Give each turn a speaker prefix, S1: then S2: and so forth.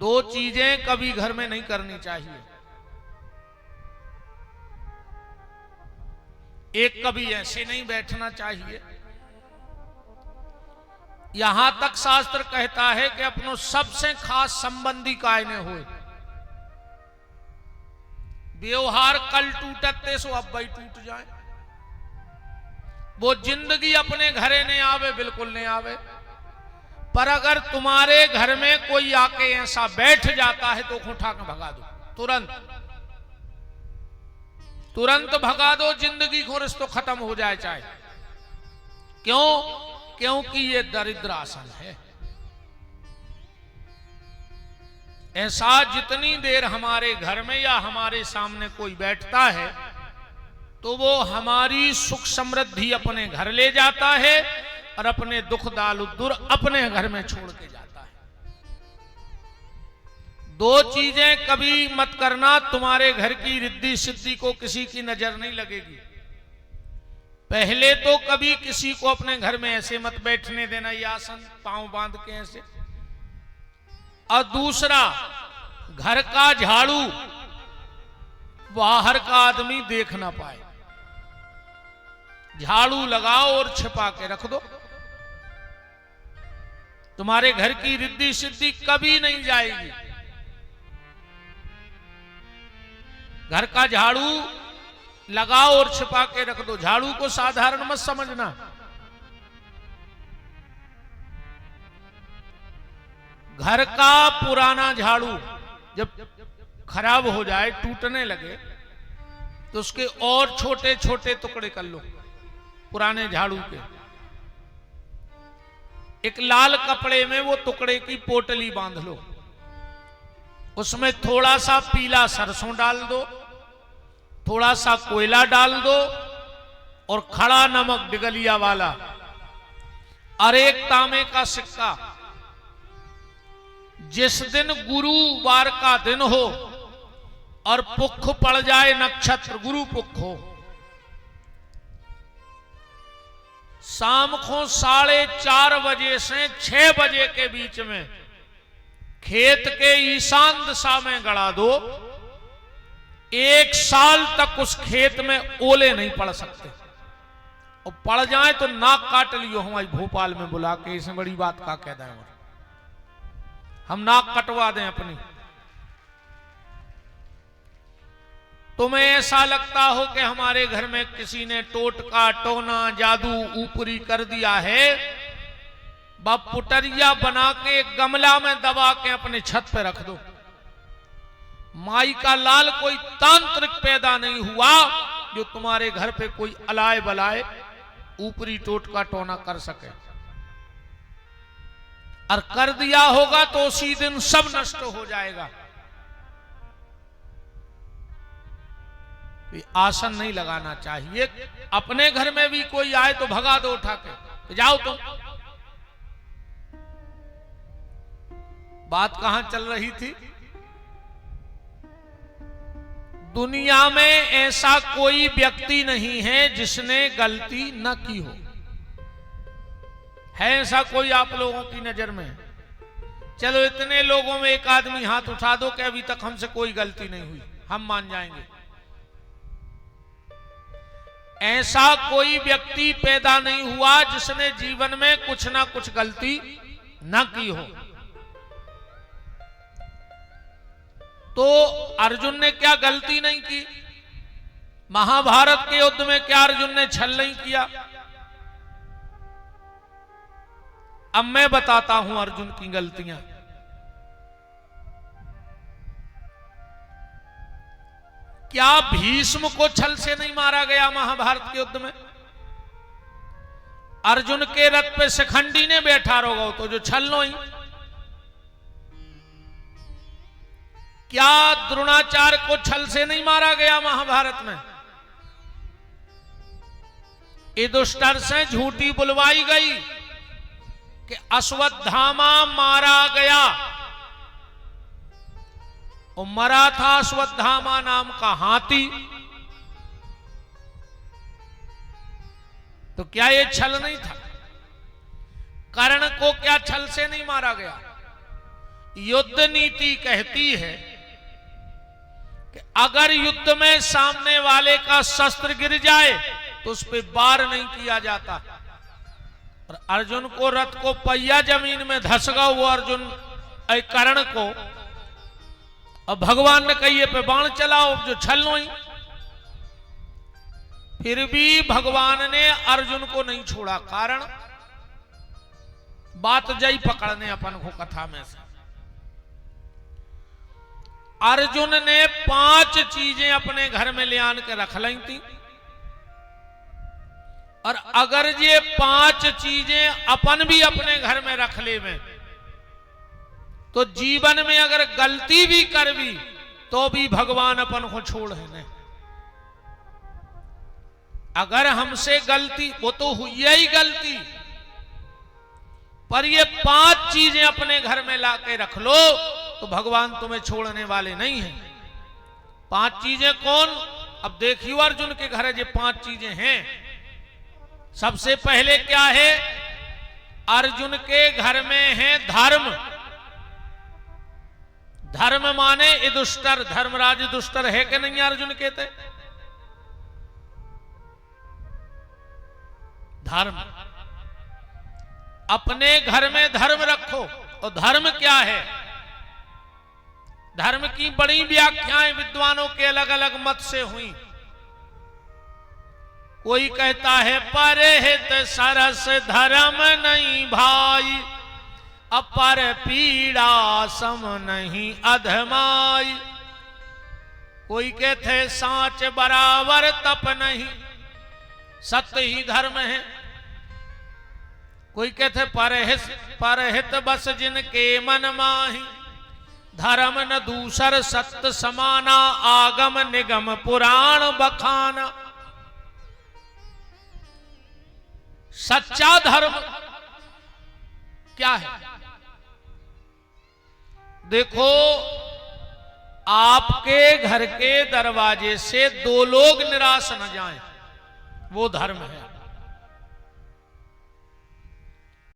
S1: दो चीजें कभी घर में नहीं करनी चाहिए। एक, कभी ऐसे नहीं बैठना चाहिए। यहां तक शास्त्र कहता है कि अपनों सबसे खास संबंधी कायने हुए व्यवहार कल टूटते सो अब भाई टूट जाए। वो जिंदगी अपने घरे नहीं आवे, बिल्कुल नहीं आवे। पर अगर तुम्हारे घर में कोई आके ऐसा बैठ जाता है तो उठा के भगा दो, तुरंत तुरंत भगा दो, जिंदगी को रिश्तो खत्म हो जाए चाहे। क्यों? क्योंकि ये दरिद्र आसन है। ऐसा जितनी देर हमारे घर में या हमारे सामने कोई बैठता है तो वो हमारी सुख समृद्धि अपने घर ले जाता है और अपने दुख दालुद्दुर अपने घर में छोड़ के जाता है। दो चीजें कभी मत करना, तुम्हारे घर की रिद्धि सिद्धि को किसी की नजर नहीं लगेगी। पहले तो कभी किसी को अपने घर में ऐसे मत बैठने देना, ये आसन पांव बांध के ऐसे। और दूसरा, घर का झाड़ू बाहर का आदमी देख ना पाए। झाड़ू लगाओ और छिपा के रख दो, तुम्हारे घर की रिद्धि सिद्धि कभी नहीं जाएगी। घर का झाड़ू लगाओ और छिपा के रख दो। झाड़ू को साधारण मत समझना। घर का पुराना झाड़ू जब खराब हो जाए, टूटने लगे, तो उसके और छोटे छोटे टुकड़े कर लो पुराने झाड़ू के। एक लाल कपड़े में वो टुकड़े की पोटली बांध लो, उसमें थोड़ा सा पीला सरसों डाल दो, थोड़ा सा कोयला डाल दो और खड़ा नमक डिगलिया वाला और एक तांबे का सिक्का। जिस दिन गुरुवार का दिन हो और पुख पड़ जाए, नक्षत्र गुरु पुख हो, शाम को 4:30 बजे से 6 बजे के बीच में खेत के ईशान दिशा में गड़ा दो। 1 साल तक उस खेत में ओले नहीं पड़ सकते, और पड़ जाए तो नाक काट लियो हमारी भोपाल में बुला के। इसमें बड़ी बात का कह दें, हम नाक कटवा दें अपनी। तुम्हें ऐसा लगता हो कि हमारे घर में किसी ने टोटका टोना जादू ऊपरी कर दिया है, बाप पुटरिया बना के एक गमला में दबा के अपने छत पे रख दो। माई का लाल कोई तांत्रिक पैदा नहीं हुआ जो तुम्हारे घर पे कोई अलाए बलाए ऊपरी टोटका टोना कर सके। और कर दिया होगा तो उसी दिन सब नष्ट हो जाएगा। आसन नहीं लगाना चाहिए। अपने घर में भी कोई आए तो भगा दो उठा के, जाओ तुम। बात कहां चल रही थी? दुनिया में ऐसा कोई व्यक्ति नहीं है जिसने गलती न की हो। है ऐसा कोई आप लोगों की नजर में? चलो इतने लोगों में एक आदमी हाथ उठा दो कि अभी तक हमसे कोई गलती नहीं हुई, हम मान जाएंगे। ऐसा कोई व्यक्ति पैदा नहीं हुआ जिसने जीवन में कुछ ना कुछ गलती न की हो। तो अर्जुन ने क्या गलती नहीं की? महाभारत के युद्ध में क्या अर्जुन ने छल नहीं किया? अब मैं बताता हूं अर्जुन की गलतियां। क्या भीष्म को छल से नहीं मारा गया महाभारत के युद्ध में? अर्जुन के रथ पे शिखंडी ने बैठा रहो तो जो छल लो ही। क्या द्रोणाचार्य को छल से नहीं मारा गया महाभारत में? युधिष्ठिर से झूठी बुलवाई गई कि अश्वत्थामा मारा गया, और मरा था अश्वत्थामा नाम का हाथी। तो क्या ये छल नहीं था? कर्ण को क्या छल से नहीं मारा गया? युद्ध नीति कहती है कि अगर युद्ध में सामने वाले का शस्त्र गिर जाए तो उस पर वार नहीं किया जाता। और अर्जुन को रथ को पहिया जमीन में धसगा वो अर्जुन कर्ण को, और भगवान ने कहिए पे बाण चलाओ जो छल ही, फिर भी भगवान ने अर्जुन को नहीं छोड़ा। कारण बात जई पकड़ने अपन को कथा में से अर्जुन ने 5 चीजें अपने घर में ले आन के रख ली थी, और अगर ये 5 चीजें अपन भी अपने घर में रख ले में तो जीवन में अगर गलती भी कर भी तो भी भगवान अपन को छोड़ है नहीं। अगर हमसे गलती, वो तो हुई ही गलती, पर ये 5 चीजें अपने घर में लाके रख लो तो भगवान तुम्हें छोड़ने वाले नहीं हैं। 5 चीजें कौन? अब देखियो अर्जुन के घर ये 5 चीजें हैं। सबसे पहले क्या है? अर्जुन के घर में है धर्म। धर्म माने युधिष्ठिर, धर्मराज युधिष्ठिर है कि नहीं अर्जुन कहते? धर्म। अपने घर में धर्म रखो। और धर्म क्या है? धर्म की बड़ी व्याख्याएं विद्वानों के अलग अलग मत से हुई। कोई कहता है परहित सरस धर्म नहीं भाई, अपर पीड़ा सम नहीं अधमाई। कोई कहते सांच बराबर तप नहीं, सत्य ही धर्म है। कोई कहते परहित बस जिनके मन माही, धर्म न दूसर सत्य समाना, आगम निगम पुराण बखाना। सच्चा धर्म क्या है? देखो, आपके घर के दरवाजे से 2 लोग निराश न जाएं, वो धर्म है।